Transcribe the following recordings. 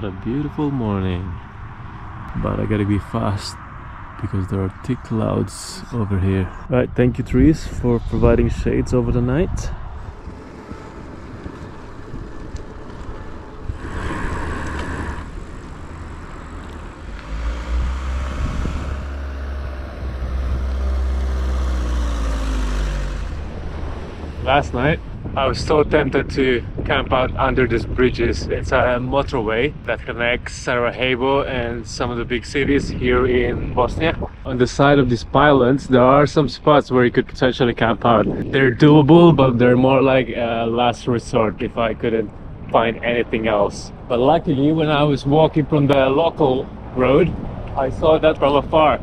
What a beautiful morning. But I gotta be fast because there are thick clouds over here. Right, thank you trees for providing shades over the night. Last night I was so tempted to camp out under these bridges. It's a motorway that connects Sarajevo and some of the big cities here in Bosnia. On the side of these pylons there are some spots where you could potentially camp out. They're doable, but they're more like a last resort if I couldn't find anything else. But luckily when I was walking from the local road, I saw that from afar.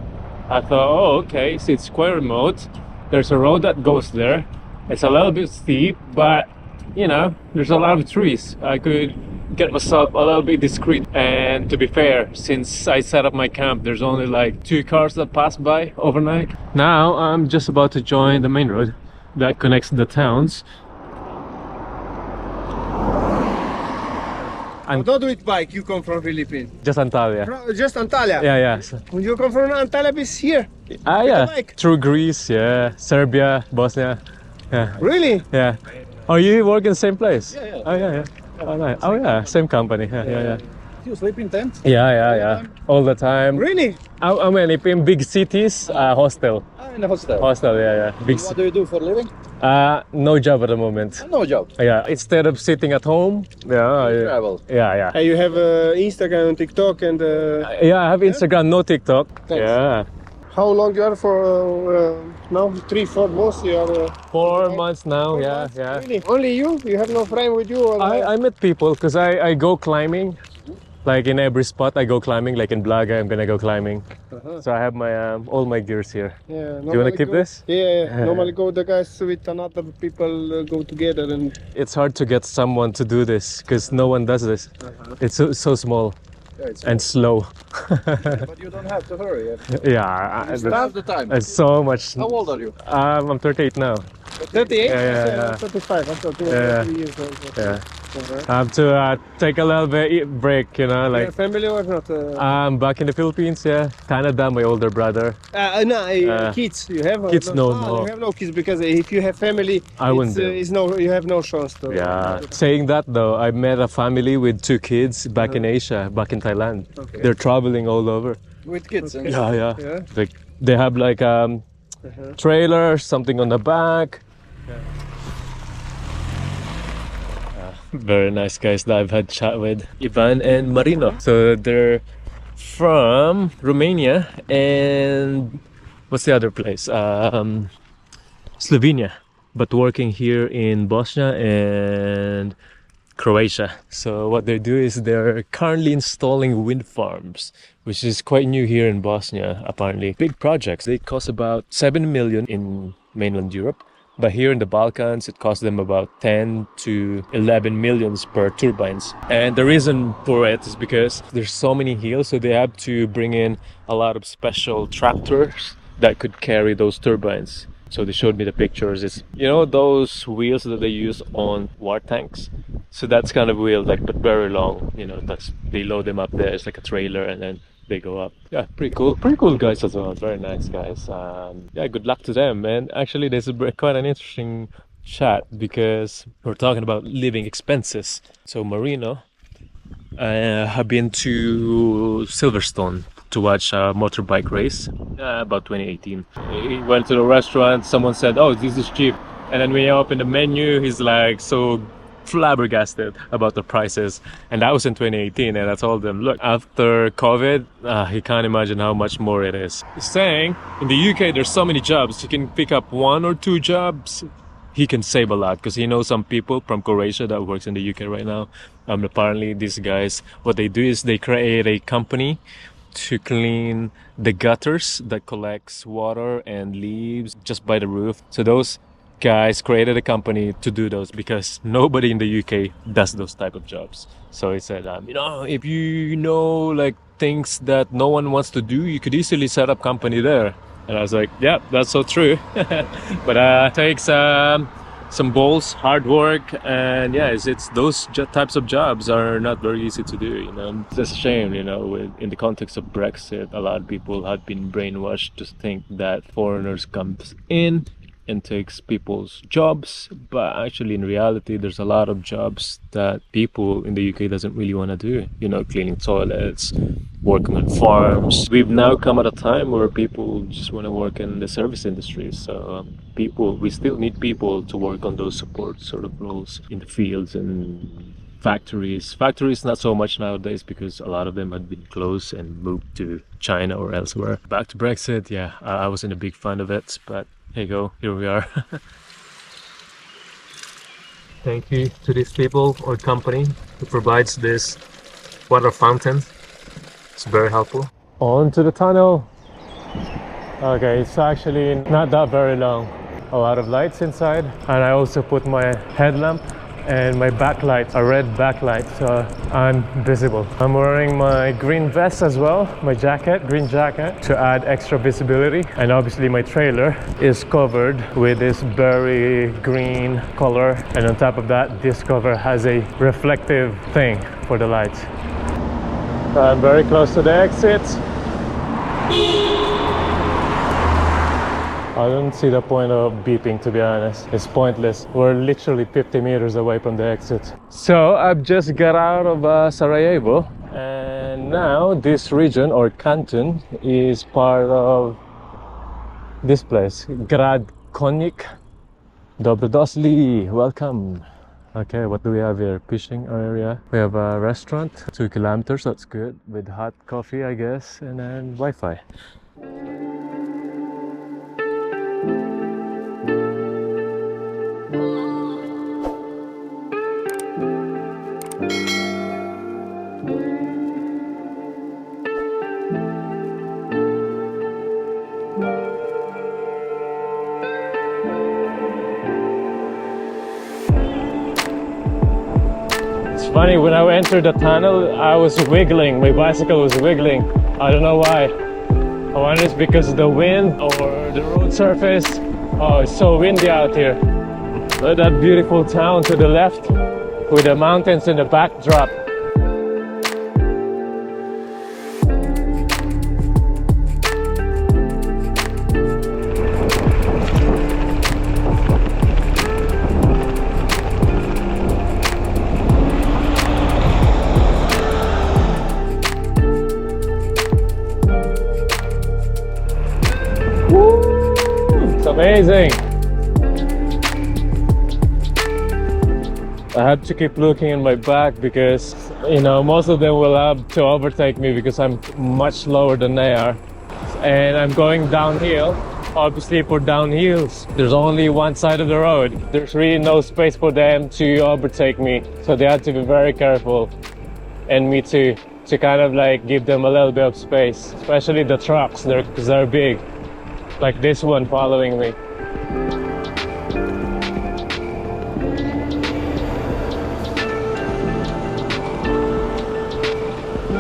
I thought, oh okay, so it's quite remote. There's a road that goes there. It's a little bit steep, but you know, there's a lot of trees. I could get myself a little bit discreet. And to be fair, since I set up my camp, there's only like 2 cars that pass by overnight. Now I'm just about to join the main road that connects the towns. And not with bike, you come from Philippines. Just Antalya. Just Antalya? Yeah, yeah. When you come from Antalya, is here? Ah, yeah. Through Greece, yeah. Serbia, Bosnia. Yeah. Really? Yeah. Oh, you work in the same place? Yeah, yeah. Oh, yeah, yeah. Oh, nice. Oh, yeah. Same company. Yeah, yeah, yeah. You sleep in tent? Yeah, yeah, yeah. All the time. Really? I mean, if in big cities, hostel. Ah, in a hostel. Hostel, yeah, yeah. Big. What do you do for a living? No job at the moment. No job. Yeah, instead of sitting at home, yeah. Travel. Yeah, yeah. And you have Instagram and TikTok and... Yeah, I have Instagram, no TikTok. Thanks. Yeah. How long you are for now? 3-4 months? You are... 4 months now, 4 yeah, months? yeah. Really? Only you? You have no friend with you? Or I met people because I go climbing. Like in every spot I go climbing, like in Blagaj I'm gonna go climbing. So I have my all my gears here. Yeah, do you want to keep this? Yeah, normally go the guys with another people go together and... It's hard to get someone to do this because no one does this. It's so small. Yeah, it's and slow. But you don't have to hurry. Yeah, Start the time. It's so much. How old are you? I'm 38 now. 38? Yeah. 35. I thought you were Yeah. 30 years old. Yeah. I have to take a little bit break, you know, like. Your family or not? I'm back in the Philippines, yeah. Canada, my older brother. No, kids. You have? Kids, no. You have no kids because if you have family, I wouldn't do. you have no chance to. Yeah. Saying that though, I met a family with 2 kids back in Asia, back in Thailand. Okay. They're traveling all over. With kids. Okay. Yeah. Yeah. Like they have like trailer, something on the back. Yeah. Very nice guys that I've had chat with, Ivan and Marino. So they're from Romania and what's the other place? Slovenia, but working here in Bosnia and Croatia. So what they do is they're currently installing wind farms, which is quite new here in Bosnia apparently. Big projects. They cost about 7 million in mainland Europe. But here in the Balkans, it costs them about 10 to 11 millions per turbines. And the reason for it is because there's so many hills, so they have to bring in a lot of special tractors that could carry those turbines. So they showed me the pictures. It's, you know, those wheels that they use on war tanks. So that's kind of wheel, like, but very long. You know, they load them up there. It's like a trailer, and then they go up. Yeah, pretty cool guys as well. Very nice guys. Yeah, good luck to them. And actually there's quite an interesting chat because we're talking about living expenses. So Marino have been to Silverstone to watch a motorbike race about 2018. He went to the restaurant, someone said, oh, this is cheap, and then when you open the menu, he's like so flabbergasted about the prices. And that was in 2018, and I told them, look, after COVID, he can't imagine how much more it is. He's saying in the UK there's so many jobs, you can pick up 1 or 2 jobs, he can save a lot because he knows some people from Croatia that works in the UK right now. Apparently these guys, what they do is they create a company to clean the gutters that collects water and leaves just by the roof. So those guys created a company to do those because nobody in the UK does those type of jobs. So he said, you know, if you know like things that no one wants to do, you could easily set up company there. And I was like, yeah, that's so true. But it takes some balls, hard work, and yeah, it's those types of jobs are not very easy to do. You know, it's a shame. You know, in the context of Brexit, a lot of people had been brainwashed to think that foreigners comes in and takes people's jobs, but actually in reality there's a lot of jobs that people in the UK doesn't really want to do, you know, cleaning toilets, working on farms. We've now come at a time where people just want to work in the service industry, so we still need people to work on those support sort of roles in the fields and factories not so much nowadays because a lot of them had been closed and moved to China or elsewhere. Back to Brexit, yeah, I wasn't a big fan of it, but here you go, here we are. Thank you to these people or company who provides this water fountain. It's very helpful. On to the tunnel. Okay, it's actually not that very long. A lot of lights inside, and I also put my headlamp and my backlight, a red backlight, so I'm visible. I'm wearing my green vest as well, my jacket, green jacket, to add extra visibility. And obviously my trailer is covered with this berry green color, and on top of that, this cover has a reflective thing for the lights. So I'm very close to the exit. I don't see the point of beeping, to be honest. It's pointless. We're literally 50 meters away from the exit. So I've just got out of Sarajevo, and now this region or canton is part of this place, Grad Konik. Dobrodošli, welcome. Okay, what do we have here? Fishing area. We have a restaurant, 2 kilometers, that's good, with hot coffee, I guess, and then Wi-Fi. Funny, when I entered the tunnel, I was wiggling. My bicycle was wiggling. I don't know why. I wonder if it's because of the wind or the road surface. Oh, it's so windy out here. Look at that beautiful town to the left with the mountains in the backdrop. Amazing. I had to keep looking in my back because, you know, most of them will have to overtake me because I'm much lower than they are. And I'm going downhill. Obviously for downhills, there's only one side of the road. There's really no space for them to overtake me. So they had to be very careful. And me too, to kind of like give them a little bit of space. Especially the trucks, because they're big. Like this one following me.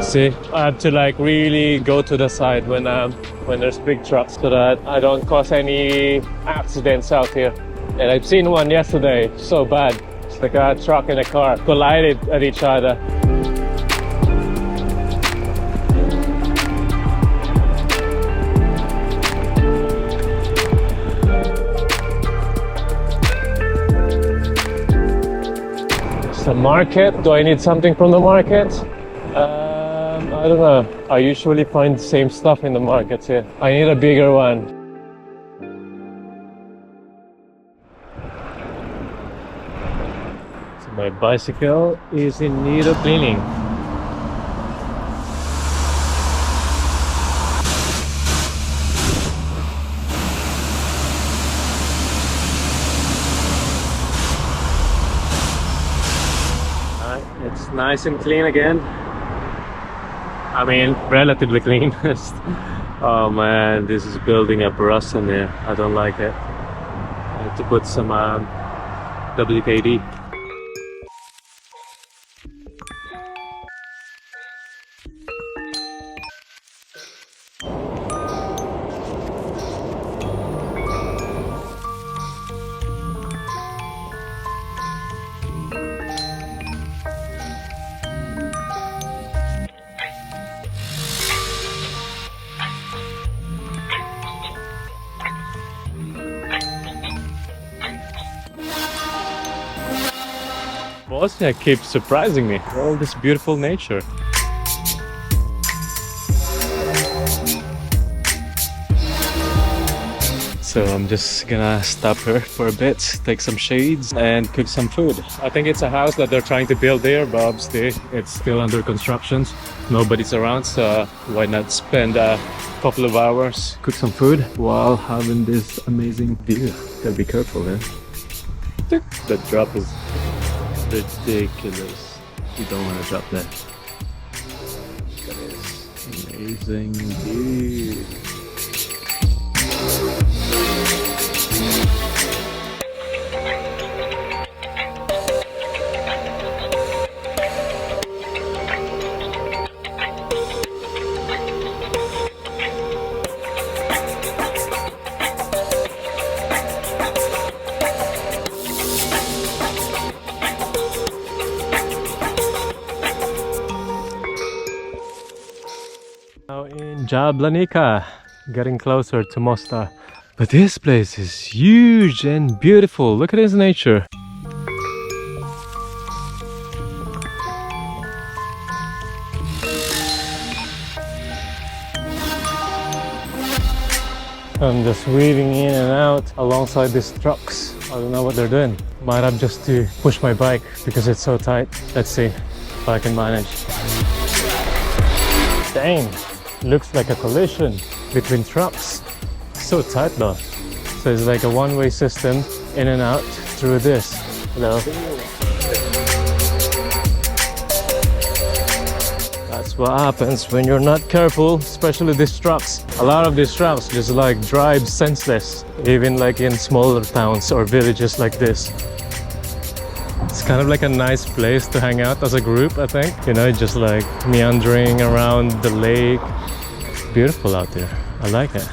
See, I have to like really go to the side when there's big trucks so that I don't cause any accidents out here. And I've seen one yesterday, so bad. It's like a truck and a car collided at each other. The market, do I need something from the market? I don't know. I usually find the same stuff in the markets here. I need a bigger one. So my bicycle is in need of cleaning. It's nice and clean again. I mean, relatively clean. Oh man, this is building up rust in there. I don't like it. I have to put some WKD. Bosnia keeps surprising me. All this beautiful nature. So I'm just gonna stop here for a bit, take some shades and cook some food. I think it's a house that they're trying to build there, but obviously it's still under construction. Nobody's around, so why not spend a couple of hours, cook some food while having this amazing view. Gotta be careful, eh? That drop is ridiculous. You don't want to drop that. Look at this amazing view. Now in Jablanica, getting closer to Mostar. But this place is huge and beautiful. Look at this nature. I'm just weaving in and out alongside these trucks. I don't know what they're doing. Might have just to push my bike because it's so tight. Let's see if I can manage. Dang, looks like a collision between trucks. So tight though. So it's like a one-way system in and out through this. Hello. That's what happens when you're not careful, especially these trucks. A lot of these trucks just like drive senseless, even like in smaller towns or villages like this. It's kind of like a nice place to hang out as a group, I think. You know, just like meandering around the lake. It's beautiful out there. I like it.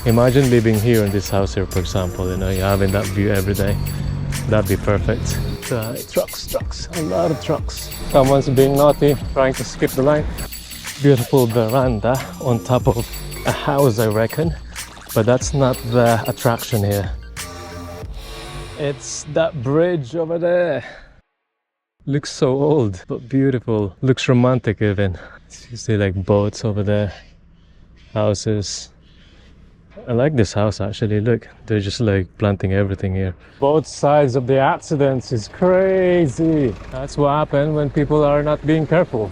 Imagine living here in this house here, for example, you know, you're having that view every day. That'd be perfect. Trucks, a lot of trucks. Someone's being naughty, trying to skip the line. Beautiful veranda on top of a house, I reckon. But that's not the attraction here. It's that bridge over there. Looks so old, but beautiful. Looks romantic even. You see like boats over there, houses. I like this house actually, look, they're just like planting everything here. Both sides of the accidents is crazy. That's what happens when people are not being careful.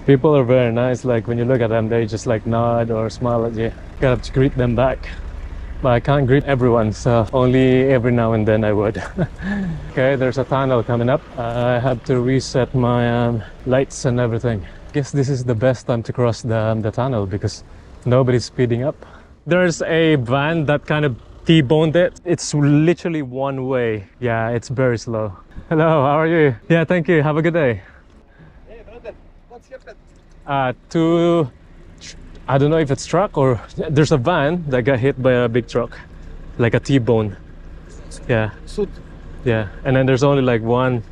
People are very nice, like when you look at them, they just like nod or smile at you. You have to greet them back. But I can't greet everyone, so only every now and then I would. Okay, there's a tunnel coming up. I have to reset my lights and everything. Guess this is the best time to cross the tunnel because nobody's speeding up. There's a van that kind of T-boned it. It's literally one way. Yeah, it's very slow. Hello, how are you? Yeah, thank you. Have a good day. Hey, brother, what's your pet? I don't know if it's truck or there's a van that got hit by a big truck, like a T-bone. Yeah. Shoot. Yeah, and then there's only like one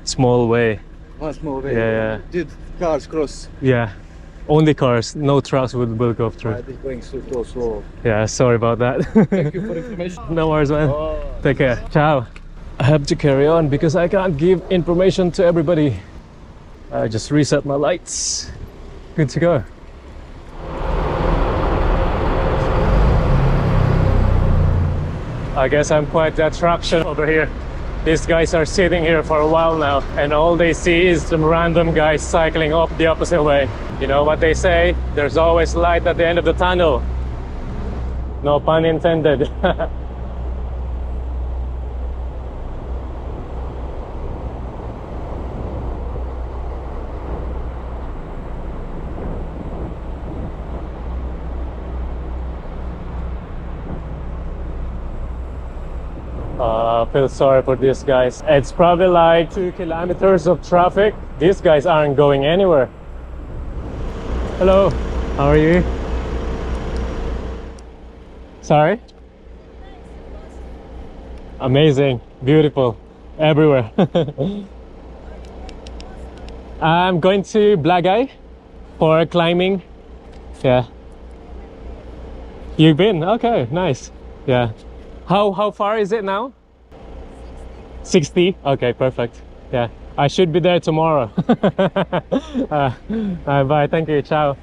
small way. One small way. Yeah. Did cars cross? Yeah. Only cars, no trucks will go through. It is going so slow. Yeah, sorry about that. Thank you for information. No worries, man. Oh. Take care. Ciao. I have to carry on because I can't give information to everybody. I just reset my lights. Good to go. I guess I'm quite the attraction over here. These guys are sitting here for a while now, and all they see is some random guys cycling up the opposite way. You know what they say? There's always light at the end of the tunnel. No pun intended. I feel sorry for these guys. It's probably like 2 kilometers of traffic. These guys aren't going anywhere. Hello, how are you? Sorry? Amazing, beautiful, everywhere. I'm going to Blagaj for climbing. Yeah. You've been? Okay, nice. Yeah. How far is it now? 60? Okay, perfect. Yeah. I should be there tomorrow. Bye, thank you, ciao.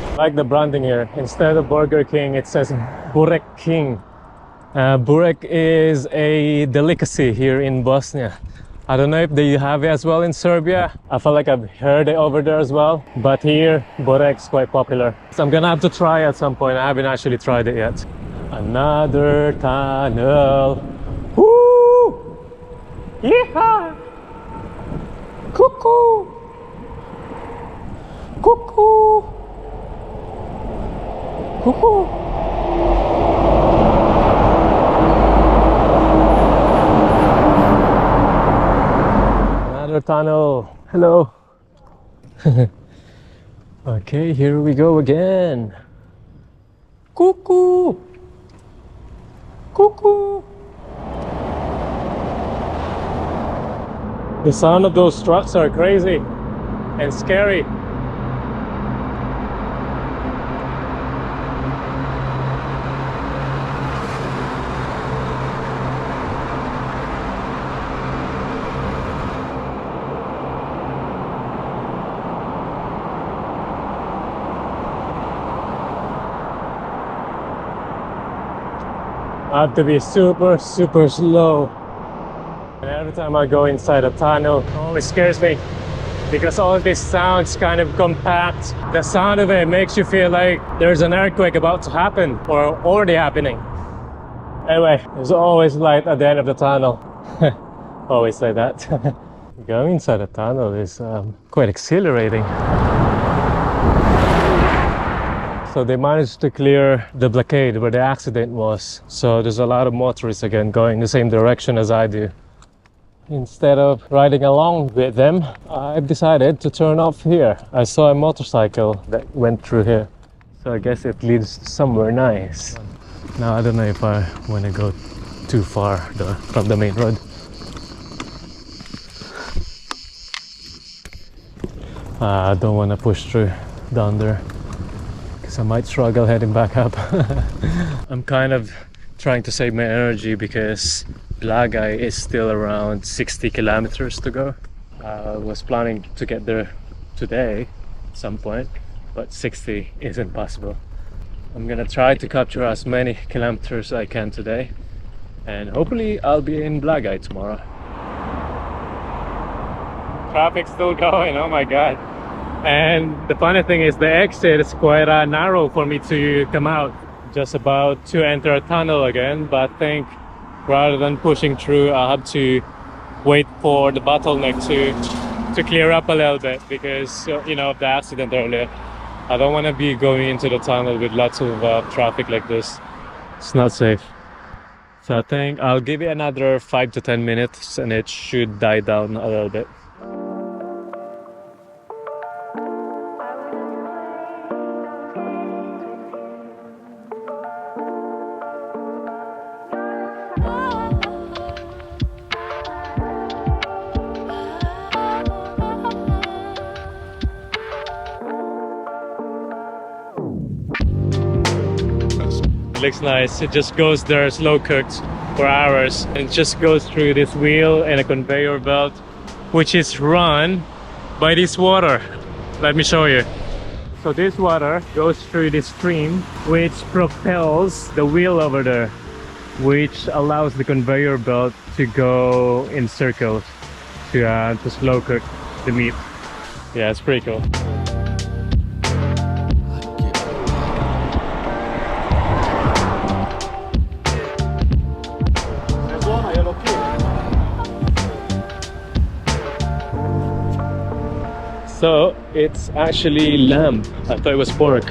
I like the branding here. Instead of Burger King, it says Burek King. Burek is a delicacy here in Bosnia. I don't know if they have it as well in Serbia. I feel like I've heard it over there as well. But here, Burek's quite popular. So I'm gonna have to try at some point. I haven't actually tried it yet. Another tunnel. Woo! Yeehaw! Cuckoo! Cuckoo! Cuckoo! Another tunnel. Hello. Okay, here we go again. Cuckoo! Cuckoo! The sound of those trucks are crazy and scary. I have to be super slow. And every time I go inside a tunnel, it always scares me because all of this sounds kind of compact. The sound of it makes you feel like there's an earthquake about to happen or already happening. Anyway, there's always light at the end of the tunnel. Always say that. Going inside a tunnel is quite exhilarating. So they managed to clear the blockade where the accident was. So there's a lot of motorists again going the same direction as I do. Instead of riding along with them, I've decided to turn off here. I saw a motorcycle that went through here. So I guess it leads somewhere nice. Now I don't know if I want to go too far though, from the main road. I don't want to push through down there, I might struggle heading back up. I'm kind of trying to save my energy because Blagaj is still around 60 kilometers to go. I was planning to get there today at some point, but 60 isn't possible. I'm gonna try to capture as many kilometers as I can today, and hopefully I'll be in Blagaj tomorrow. Traffic's still going, oh my god. And the funny thing is the exit is quite narrow for me to come out. Just about to enter a tunnel again, but I think rather than pushing through, I have to wait for the bottleneck to clear up a little bit because, you know, of the accident earlier. I don't want to be going into the tunnel with lots of traffic like this. It's not safe. So I think I'll give it another 5 to 10 minutes and it should die down a little bit. It looks nice. It just goes there slow cooked for hours and it just goes through this wheel and a conveyor belt which is run by this water. Let me show you. So this water goes through this stream which propels the wheel over there, which allows the conveyor belt to go in circles to slow cook the meat. Yeah, it's pretty cool. So it's actually lamb. I thought it was pork.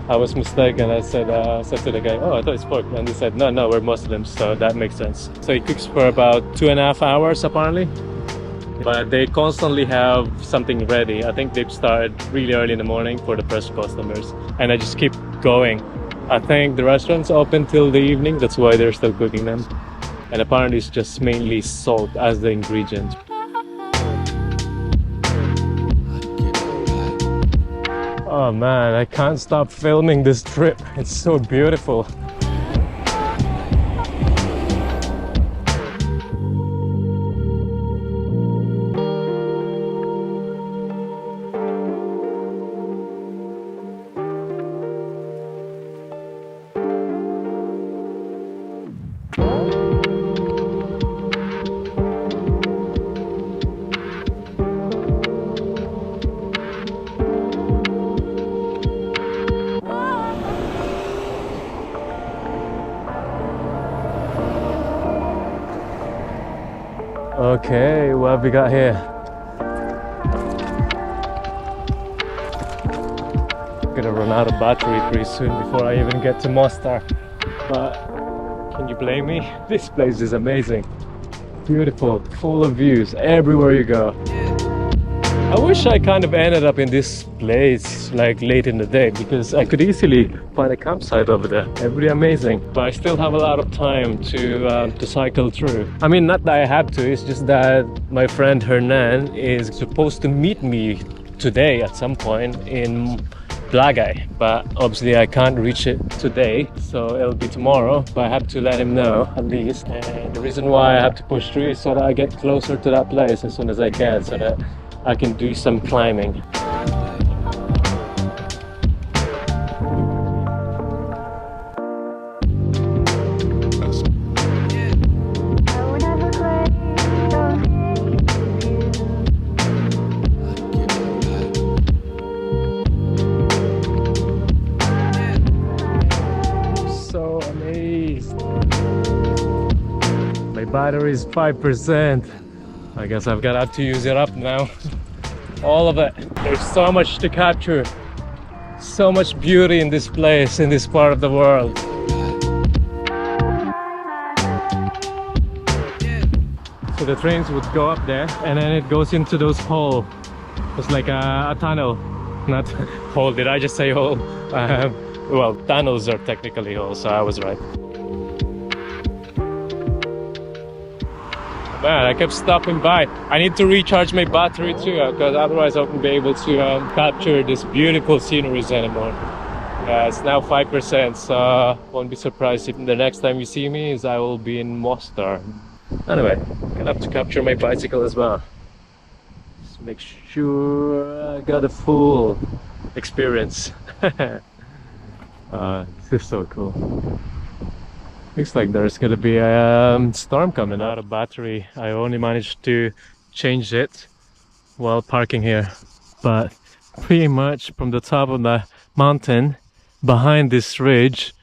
I was mistaken. I said to the guy, "Oh, I thought it's pork," and he said, "No, we're Muslims, so that makes sense." So it cooks for about 2.5 hours apparently. But they constantly have something ready. I think they've started really early in the morning for the fresh customers, and I just keep going. I think the restaurant's open till the evening. That's why they're still cooking them. And apparently it's just mainly salt as the ingredient. Oh man, I can't stop filming this trip. It's so beautiful. Okay, what have we got here? Gonna run out of battery pretty soon before I even get to Mostar. But can you blame me? This place is amazing. Beautiful, full of views everywhere you go. I wish I kind of ended up in this place like late in the day, because I could easily find a campsite over there. It would be amazing. But I still have a lot of time to cycle through. I mean, not that I have to, it's just that my friend Hernan is supposed to meet me today at some point in Blagaj, but obviously I can't reach it today, so it'll be tomorrow. But I have to let him know at least. And the reason why I have to push through is so that I get closer to that place as soon as I can, so that I can do some climbing. So amazed. My battery is 5%. I guess I've got to use it up now. All of it. There's so much to capture. So much beauty in this place, in this part of the world. So the trains would go up there and then it goes into those holes. It's like a tunnel. Not hole, did I just say hole? Well, tunnels are technically holes, so I was right. Man, I kept stopping by. I need to recharge my battery too, because otherwise I won't be able to capture this beautiful sceneries anymore. It's now 5%, so won't be surprised if the next time you see me is I will be in Mostar. Anyway, gonna have to capture my bicycle as well. Just make sure I got a full experience. This is so cool. Looks like there's gonna be a storm coming. Out of battery. I only managed to change it while parking here, but pretty much from the top of the mountain behind this ridge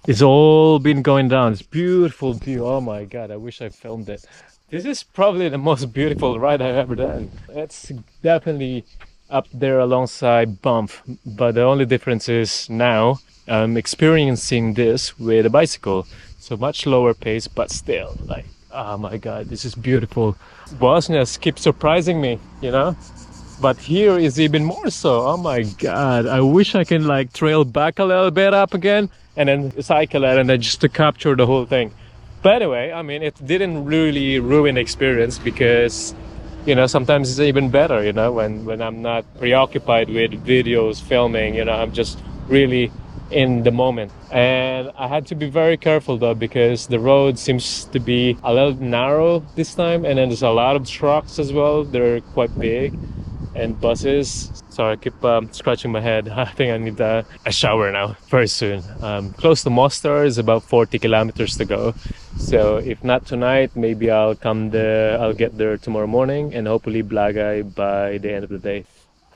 it's all been going down. It's beautiful view. Oh my god, I wish I filmed it. This is probably the most beautiful ride I've ever done. It's definitely up there alongside Bump, but the only difference is now I'm experiencing this with a bicycle, so much lower pace, but still like, oh my god, this is beautiful. Bosnia keeps surprising me, you know, but here is even more so. Oh my god, I wish I can like trail back a little bit up again and then cycle it and then just to capture the whole thing. But anyway, I mean, it didn't really ruin the experience, because you know, sometimes it's even better, you know, when I'm not preoccupied with videos, filming, you know, I'm just really in the moment. And I had to be very careful though, because the road seems to be a little narrow this time, and then there's a lot of trucks as well. They're quite big, and buses. Sorry, I keep scratching my head. I think I need a shower now very soon. Close to Mostar is about 40 kilometers to go, so if not tonight, maybe I'll get there tomorrow morning, and hopefully Blagaj by the end of the day.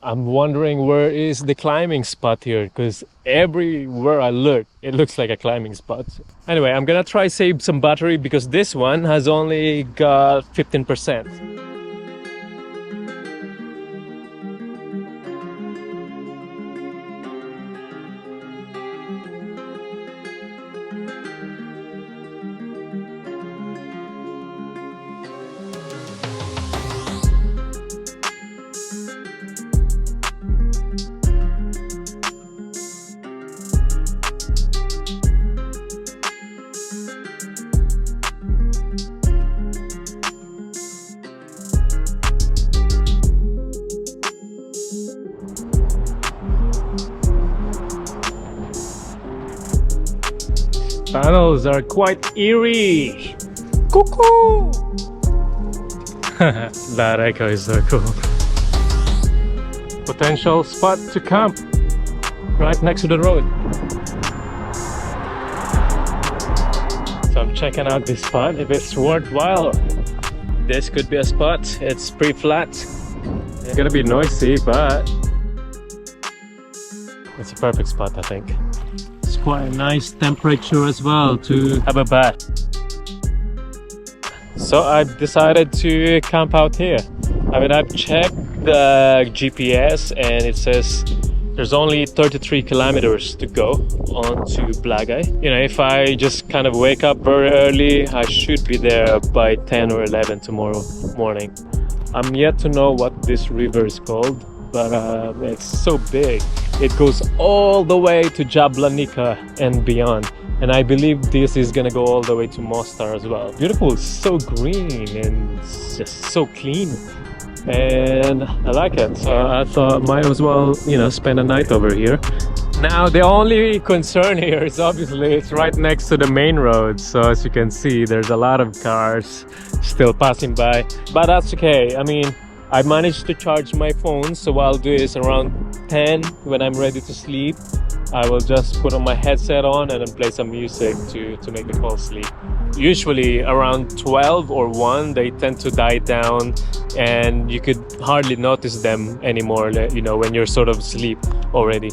I'm wondering where is the climbing spot here, because everywhere I look it looks like a climbing spot. Anyway, I'm gonna try save some battery, because this one has only got 15%. Tunnels are quite eerie. Cuckoo! That echo is so cool. Potential spot to camp right next to the road. So I'm checking out this spot. If it's worthwhile, this could be a spot. It's pretty flat. It's gonna be noisy, but it's a perfect spot, I think. Quite a nice temperature as well to have a bath. So I've decided to camp out here. I mean, I've checked the GPS and it says there's only 33 kilometers to go on to Blagaj. You know, if I just kind of wake up very early, I should be there by 10 or 11 tomorrow morning. I'm yet to know what this river is called, but it's so big. It goes all the way to Jablanica and beyond. And I believe this is gonna go all the way to Mostar as well. Beautiful, it's so green and it's just so clean. And I like it, so I thought might as well, you know, spend a night over here. Now the only concern here is obviously it's right next to the main road, so as you can see there's a lot of cars still passing by, but that's okay. I mean, I managed to charge my phone, so what I'll do is around 10 when I'm ready to sleep, I will just put on my headset on and then play some music to make me fall asleep. Usually around 12 or 1 they tend to die down and you could hardly notice them anymore, you know, when you're sort of asleep already.